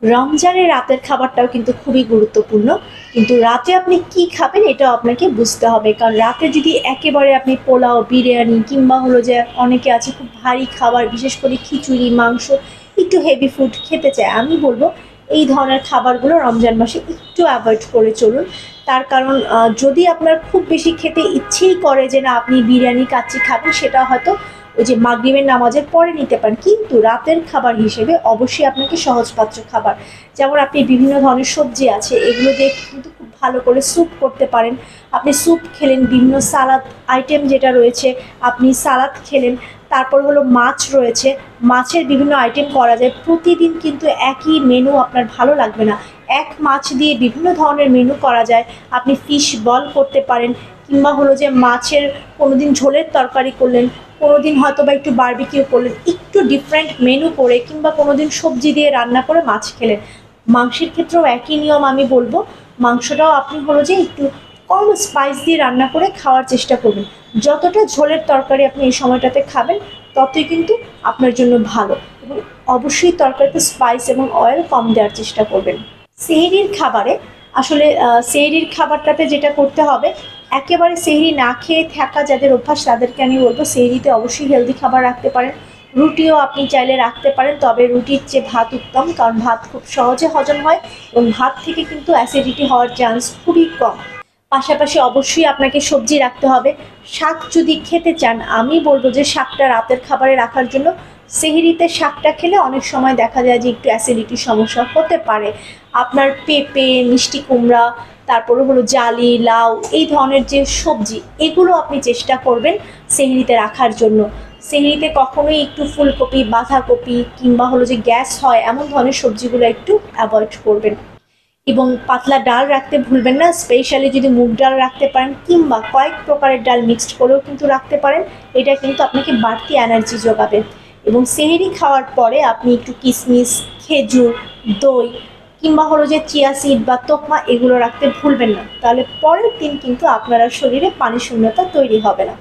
রমজানের রাতের খাবারটাও কিন্তু খুবই গুরুত্বপূর্ণ। কিন্তু রাতে আপনি কি খাবেন এটাও আপনাকে বুঝতে হবে। কারণ রাতে যদি একেবারে আপনি পোলাও, বিরিয়ানি কিংবা হলো যে অনেকে আছে খুব ভারী খাবার বিশেষ করে খিচুড়ি, মাংস একটু হেভি ফুড খেতে চায়। আমি বলব এই ধরনের খাবারগুলো রমজান মাসে একটু এভয়েড করে চলুন। তার কারণ যদি আপনার খুব বেশি খেতে ইচ্ছেই করে যে না আপনি বিরিয়ানি, কাচ্চি খাবেন সেটা হয়তো ওই যে মাগরিবের নামাজের পরে নিতে পারেন। কিন্তু রাতের খাবার হিসেবে অবশ্যই আপনাকে সহজপাচ্য খাবার যেমন আপনি বিভিন্ন ধরনের সবজি আছে এগুলো দিয়ে কিন্তু খুব ভালো করে স্যুপ করতে পারেন। আপনি স্যুপ খেলেন, বিভিন্ন সালাদ আইটেম যেটা রয়েছে আপনি সালাদ খেলেন। তারপর হলো মাছ রয়েছে, মাছের বিভিন্ন আইটেম করা যায়। প্রতিদিন কিন্তু একই মেনু আপনার ভালো লাগবে না। এক মাছ দিয়ে বিভিন্ন ধরনের মেনু করা যায়। আপনি ফিশ বল করতে পারেন কিংবা হলো যে মাছের কোনোদিন ঝোলের তরকারি করলেন, কোনোদিন হয়তো বা একটু বারবিকিউ করলেন, একটু ডিফারেন্ট মেনু করে কিংবা কোনোদিন সবজি দিয়ে রান্না করে মাছ খেলেন। মাংসের ক্ষেত্রেও একই নিয়ম আমি বলবো, মাংসটাও আপনি হলো যে একটু কম স্পাইস দিয়ে রান্না করে খাওয়ার চেষ্টা করবেন। যতটা ঝোলের তরকারি আপনি এই সময়টাতে খাবেন ততই কিন্তু আপনার জন্য ভালো। এবং অবশ্যই তরকারিতে স্পাইস এবং অয়েল কম দেওয়ার চেষ্টা করবেন। সেহরির খাবারে আসলে সেহরির খাবারটাতে যেটা করতে হবে, একেবারে সেহরি না খেয়ে থাকা যাদের অভ্যাস তাদেরকে আমি বলবো সেহরিতে অবশ্যই হেলদি খাবার রাখতে পারেন। রুটিও আপনি চাইলে রাখতে পারেন, তবে রুটির চেয়ে ভাত উত্তম, কারণ ভাত খুব সহজে হজম হয় এবং ভাত থেকে কিন্তু অ্যাসিডিটি হওয়ার চান্স খুবই কম। পাশাপাশি অবশ্যই আপনাকে সবজি রাখতে হবে। শাক যদি খেতে চান আমি বলবো যে শাকটা রাতের খাবারে রাখার জন্য সেহরিতে শাকটা খেলে অনেক সময় দেখা যায় যে একটু অ্যাসিডিটির সমস্যা হতে পারে। আপনার পেঁপে, মিষ্টি কুমড়া, তারপরে হলো জালি, লাউ এই ধরনের যে সবজি এগুলো আপনি চেষ্টা করবেন সেহরিতে রাখার জন্য। সেহরিতে কখনোই একটু ফুলকপি, বাঁধাকপি কিংবা হলো যে গ্যাস হয় এমন ধরনের সবজিগুলো একটু অ্যাভয়েড করবেন। এবং পাতলা ডাল রাখতে ভুলবেন না, স্পেশালি যদি মুগ ডাল রাখতে পারেন কিংবা কয়েক প্রকারের ডাল মিক্সড করেও কিন্তু রাখতে পারেন। এটা কিন্তু আপনাকে বাড়তি এনার্জি যোগাবে। এবং সেহরি খাওয়ার পরে আপনি একটু কিশমিশ, খেজুর, দই কিংবা হলো যে চিয়া সিড বা তোকমা এগুলো রাখতে ভুলবেন না, তাহলে পরের দিন কিন্তু আপনার শরীরে পানি শূন্যতা তৈরি হবে না।